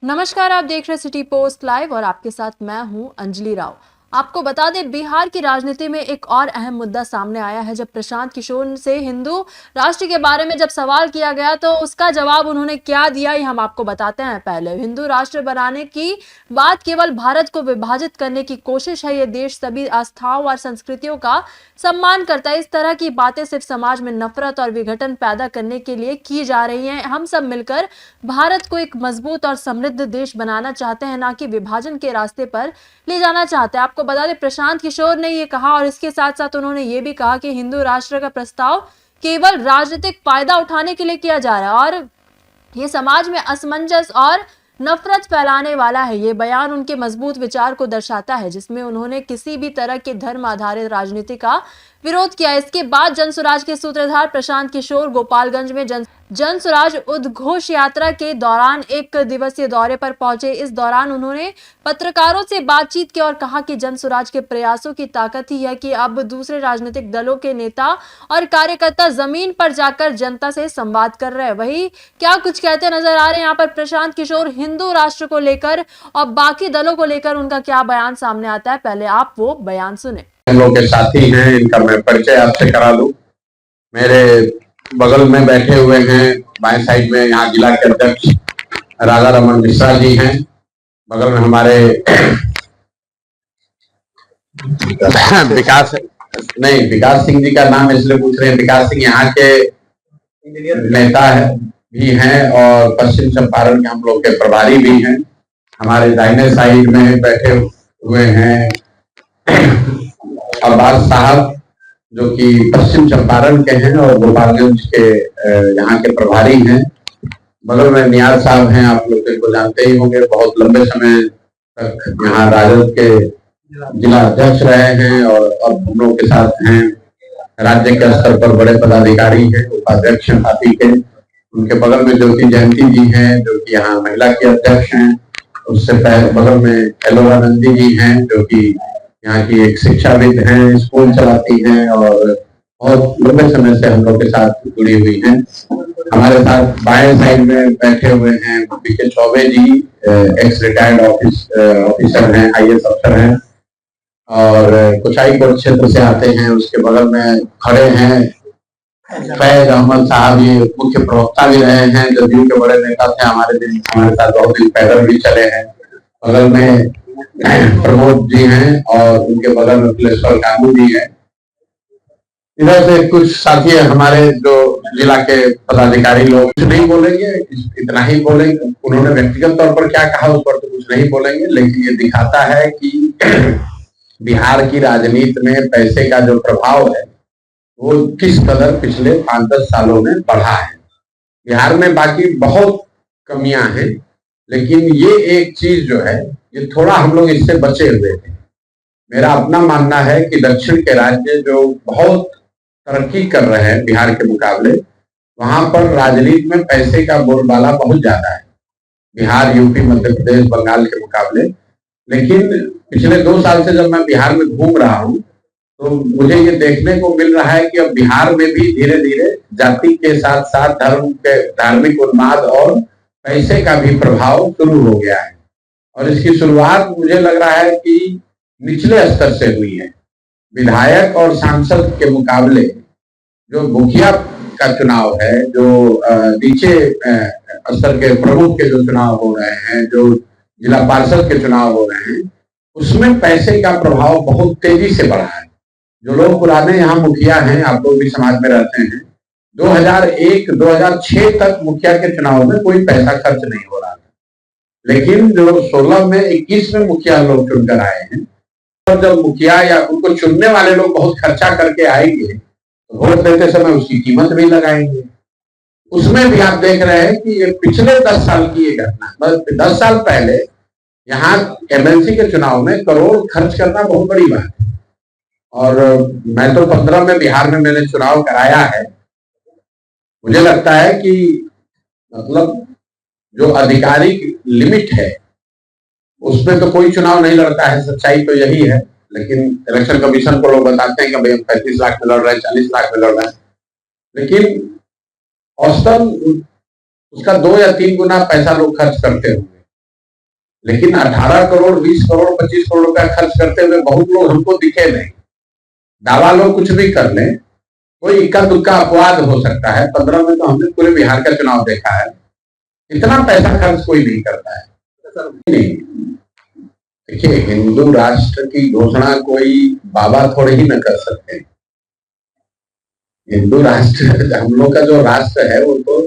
नमस्कार, आप देख रहे सिटी पोस्ट लाइव और आपके साथ मैं हूं अंजलि राव। आपको बता दें, बिहार की राजनीति में एक और अहम मुद्दा सामने आया है। जब प्रशांत किशोर से हिंदू राष्ट्र के बारे में जब सवाल किया गया तो उसका जवाब उन्होंने क्या दिया, ये हम आपको बताते हैं। पहले, हिंदू राष्ट्र बनाने की बात केवल भारत को विभाजित करने की कोशिश है। ये देश सभी आस्थाओं और संस्कृतियों का सम्मान करता है। इस तरह की बातें सिर्फ समाज में नफरत और विघटन पैदा करने के लिए की जा रही हैं। हम सब मिलकर भारत को एक मजबूत और समृद्ध देश बनाना चाहते हैं, ना कि विभाजन के रास्ते पर ले जाना चाहते हैं। आपको बता दें, प्रशांत किशोर ने ये कहा और इसके साथ साथ उन्होंने ये भी कहा कि हिंदू राष्ट्र का प्रस्ताव केवल राजनीतिक फायदा उठाने के लिए किया जा रहा है और ये समाज में असमंजस और नफरत फैलाने वाला है। ये बयान उनके मजबूत विचार को दर्शाता है, जिसमें उन्होंने किसी भी तरह के धर्म आधारित राजनीति का विरोध किया। इसके बाद जनसुराज के सूत्रधार प्रशांत किशोर गोपालगंज में जनसुराज उद्घोष यात्रा के दौरान एक दिवसीय दौरे पर पहुंचे। इस दौरान उन्होंने पत्रकारों से बातचीत की और कहा कि जनसुराज के प्रयासों की ताकत ही है कि अब दूसरे राजनीतिक दलों के नेता और कार्यकर्ता जमीन पर जाकर जनता से संवाद कर रहे हैं। वही क्या कुछ कहते नजर आ रहे हैं यहाँ पर प्रशांत किशोर हिंदू राष्ट्र को लेकर और बाकी दलों को लेकर उनका क्या बयान सामने आता है, पहले आप वो बयान सुने। हम लोग के साथी हैं, इनका मैं परिचय आपसे करा दूं। मेरे बगल में बैठे हुए हैं, बाएं साइड में यहाँ जिला के अध्यक्ष राधा रमन मिश्रा जी हैं। बगल में हमारे विकास सिंह जी का नाम इसलिए पूछ रहे हैं, विकास सिंह यहाँ के नेता भी हैं और पश्चिम चंपारण के हम लोग के प्रभारी भी हैं। हमारे दाहिने साइड में बैठे हुए हैं अब्बास साहब, जो कि पश्चिम चंपारण के हैं और गोपालगंज के यहाँ के प्रभारी हैं। बगल में नियाज साहब हैं, आप लोग इनको जानते ही होंगे, बहुत लंबे समय तक यहाँ राजद के जिला अध्यक्ष रहे हैं और अब हम लोग के साथ हैं। राज्य के स्तर पर बड़े पदाधिकारी हैं, उपाध्यक्ष हैं पार्टी के। उनके बगल में ज्योति जयंती जी हैं, जो कि यहाँ महिला के अध्यक्ष हैं। उससे पहले बगल में एलोरा नंदी जी हैं, जो कि यहाँ की एक शिक्षाविद हैं, स्कूल चलाती हैं और बहुत लंबे समय से हम लोग के साथ जुड़ी हुई हैं। हमारे साथ बाएं साइड में बैठे हुए हैं पीके चौबे जी, एक्स रिटायर्ड ऑफिसर हैं, आईएएस अफसर हैं और कुचाईकोट क्षेत्र से आते हैं। उसके बगल में खड़े हैं फैज अहमद साहब, ये मुख्य प्रवक्ता भी रहे हैं, जदयू के बड़े नेता थे, हमारे साथ बहुत दिन पैदल भी चले हैं। बगल में प्रमोद जी हैं और उनके बगल में कुलेश्वर कानू जी हैं। इधर से कुछ साथी हमारे जो जिला के पदाधिकारी लोग, कुछ नहीं बोलेंगे, इतना ही बोलेंगे। उन्होंने व्यक्तिगत तौर पर क्या कहा उस पर तो कुछ नहीं बोलेंगे, लेकिन ये दिखाता है कि बिहार की राजनीति में पैसे का जो प्रभाव है वो किस कदर पिछले 5-10 सालों में बढ़ा है। बिहार में बाकी बहुत कमियां हैं, लेकिन ये एक चीज जो है ये थोड़ा हम लोग इससे बचे हुए थे। मेरा अपना मानना है कि दक्षिण के राज्य जो बहुत तरक्की कर रहे हैं बिहार के मुकाबले, वहां पर राजनीति में पैसे का बोलबाला बहुत ज्यादा है, बिहार, यूपी, मध्य प्रदेश, बंगाल के मुकाबले। लेकिन पिछले 2 साल से जब मैं बिहार में घूम रहा हूँ तो मुझे ये देखने को मिल रहा है कि अब बिहार में भी धीरे धीरे जाति के साथ साथ धर्म के धार्मिक उन्माद और पैसे का भी प्रभाव शुरू हो गया है। और इसकी शुरुआत मुझे लग रहा है कि निचले स्तर से हुई है। विधायक और सांसद के मुकाबले जो मुखिया का चुनाव है, जो नीचे स्तर के प्रमुख के जो चुनाव हो रहे हैं, जो जिला पार्षद के चुनाव हो रहे हैं, उसमें पैसे का प्रभाव बहुत तेजी से बढ़ा है। जो लोग पुराने यहाँ मुखिया हैं, आप लोग भी समाज में रहते हैं, 2001-2006 तक मुखिया के चुनाव में कोई पैसा खर्च नहीं हो रहा था। लेकिन जो 16 में 21 में मुखिया लोग चुनकर आए हैं, और जब मुखिया या उनको चुनने वाले लोग बहुत खर्चा करके आएंगे तो वोट देते समय उसकी कीमत भी लगाएंगे। उसमें भी आप देख रहे हैं कि ये पिछले 10 साल की ये घटना, बस 10 साल पहले यहाँ एमएलसी के चुनाव में करोड़ खर्च करना बहुत बड़ी बात है। और मैं तो 15 में बिहार में मैंने चुनाव कराया है। मुझे लगता है कि मतलब जो आधिकारिक लिमिट है उसमें तो कोई चुनाव नहीं लड़ता है, सच्चाई तो यही है। लेकिन इलेक्शन कमीशन को लोग बताते हैं कि भाई हम 35 लाख में लड़ रहे हैं, 40 लाख में लड़ रहे हैं, लेकिन औसतन उसका 2 या 3 गुना पैसा लोग खर्च करते होंगे। लेकिन 18 करोड़, 20 करोड़, 25 करोड़ रुपया खर्च करते हुए बहुत लोग हमको दिखे नहीं। दावा लोग कुछ भी कर लें, कोई इक्का दुक्का अपवाद हो सकता है। 15 में तो हमने पूरे बिहार का चुनाव देखा है, इतना पैसा खर्च कोई नहीं करता है। नहीं, देखिए, हिंदू राष्ट्र की घोषणा कोई बाबा थोड़े ही न कर सकते। हिंदू राष्ट्र, हम लोग का जो राष्ट्र है, वो तो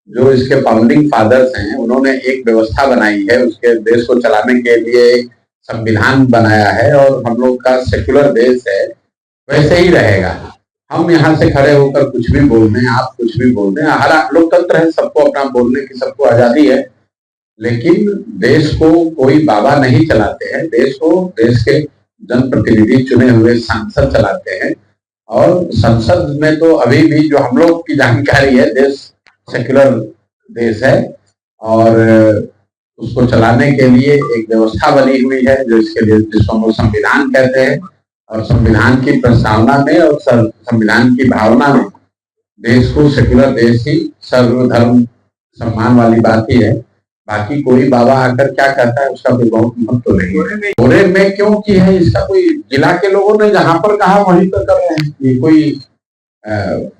जो इसके फाउंडिंग फादर्स हैं, उन्होंने एक व्यवस्था बनाई है, उसके देश को चलाने के लिए एक संविधान बनाया है, और हम लोग का सेक्युलर देश है, वैसे ही रहेगा। हम यहाँ से खड़े होकर कुछ भी बोल दें, आप कुछ भी बोल दें, हर लोकतंत्र है, सबको अपना बोलने की सबको आजादी है, लेकिन देश को कोई बाबा नहीं चलाते हैं। देश को देश के जनप्रतिनिधि चुने हुए सांसद चलाते हैं, और संसद में तो अभी भी जो हम लोग की जानकारी है, देश सेक्युलर देश है, और उसको चलाने के लिए एक व्यवस्था बनी हुई है, जो इसके लिए जिसको हम लोग संविधान कहते हैं, और संविधान की प्रस्तावना में और संविधान की भावना में देश को सेक्युलर देश ही, सर्वधर्म सम्मान वाली बात ही है। बाकी कोई बाबा आकर क्या कहता है, उसका कोई बहुत महत्व नहीं है। भोरे में क्यों की है, इसका कोई जिला के लोगों ने जहां पर कहा वहीं पर कर रहे हैं। ये कोई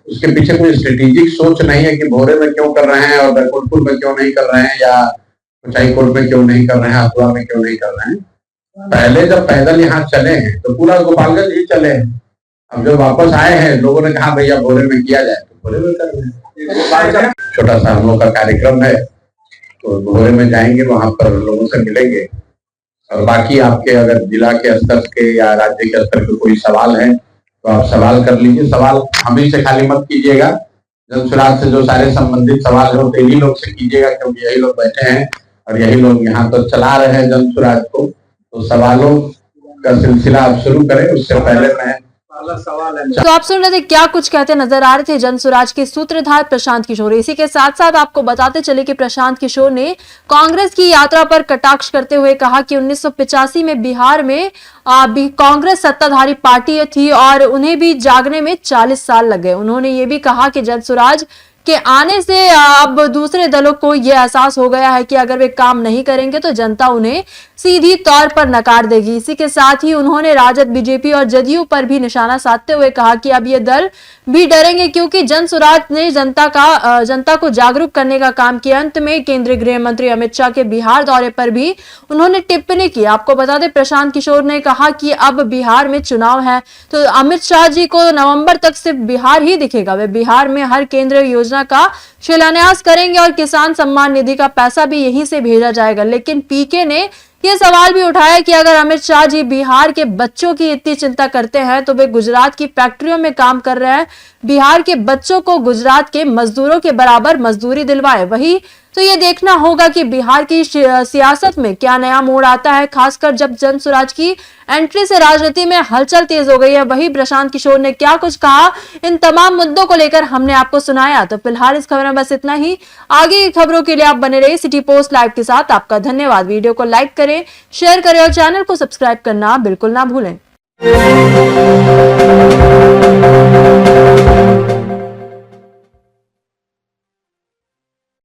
उसके पीछे कोई स्ट्रेटेजिक सोच नहीं है कि भोरे में क्यों कर रहे हैं, और बैकुंठपुर में क्यों नहीं कर रहे हैं, या कुचाईकोट में क्यों नहीं कर रहे हैं, हथुआ में क्यों नहीं कर रहे हैं। पहले जब पैदल यहाँ चले हैं तो पूरा गोपालगंज ही चले हैं। अब जब वापस आए हैं, लोगों ने कहा भैया भोरे में किया जाए, तो भोरे में कर रहे हैं। छोटा सा हम लोग का कार्यक्रम है, तो भोरे में जाएंगे, वहां पर लोगों से मिलेंगे। और बाकी आपके अगर जिला के स्तर के या राज्य के स्तर के कोई सवाल है, तो आप सवाल कर लीजिए। सवाल हम ही से खाली मत कीजिएगा, जनसुराज से जो सारे संबंधित सवाल हो, तो यही लोग से कीजिएगा, क्योंकि यही लोग बैठे हैं और यही लोग यहाँ तो चला रहे हैं जनसुराज को। तो सवालों का सिलसिला आप शुरू करें, उससे पहले मैं सवाल है। तो आप सुन रहे थे क्या कुछ कहते नजर आ रहे थे जनसुराज के सूत्रधार प्रशांत किशोर। इसी के साथ साथ आपको बताते चले कि प्रशांत किशोर ने कांग्रेस की यात्रा पर कटाक्ष करते हुए कहा कि 1985 में बिहार में कांग्रेस सत्ताधारी पार्टी थी और उन्हें भी जागने में 40 साल लग गए। उन्होंने ये भी कहा कि जनसुराज के आने से अब दूसरे दलों को यह एहसास हो गया है कि अगर वे काम नहीं करेंगे तो जनता उन्हें सीधी तौर पर नकार देगी। इसी के साथ ही उन्होंने राजद, बीजेपी और जदयू पर भी निशाना साधते हुए कहा कि अब ये दल भी डरेंगे, क्योंकि जनसुराज ने जनता को जागरूक करने का काम किया। अंत में केंद्रीय गृह मंत्री अमित शाह के बिहार दौरे पर भी उन्होंने टिप्पणी की। आपको बता दें, प्रशांत किशोर ने कहा कि अब बिहार में चुनाव है, तो अमित शाह जी को नवंबर तक सिर्फ बिहार ही दिखेगा। वे बिहार में हर केंद्रीय योजना का शिलान्यास करेंगे और किसान सम्मान निधि का पैसा भी यहीं से भेजा जाएगा। लेकिन पीके ने यह सवाल भी उठाया कि अगर अमित शाह जी बिहार के बच्चों की इतनी चिंता करते हैं, तो वे गुजरात की फैक्ट्रियों में काम कर रहे हैं, बिहार के बच्चों को गुजरात के मजदूरों के बराबर मजदूरी दिलवाए। वही तो ये देखना होगा कि बिहार की सियासत में क्या नया मोड़ आता है, खासकर जब जनसुराज की एंट्री से राजनीति में हलचल तेज हो गई है। वही प्रशांत किशोर ने क्या कुछ कहा, इन तमाम मुद्दों को लेकर हमने आपको सुनाया। तो फिलहाल इस खबर में बस इतना ही। आगे की खबरों के लिए आप बने रहिए सिटी पोस्ट लाइव के साथ। आपका धन्यवाद। वीडियो को लाइक करें, शेयर करें और चैनल को सब्सक्राइब करना बिल्कुल ना भूलें।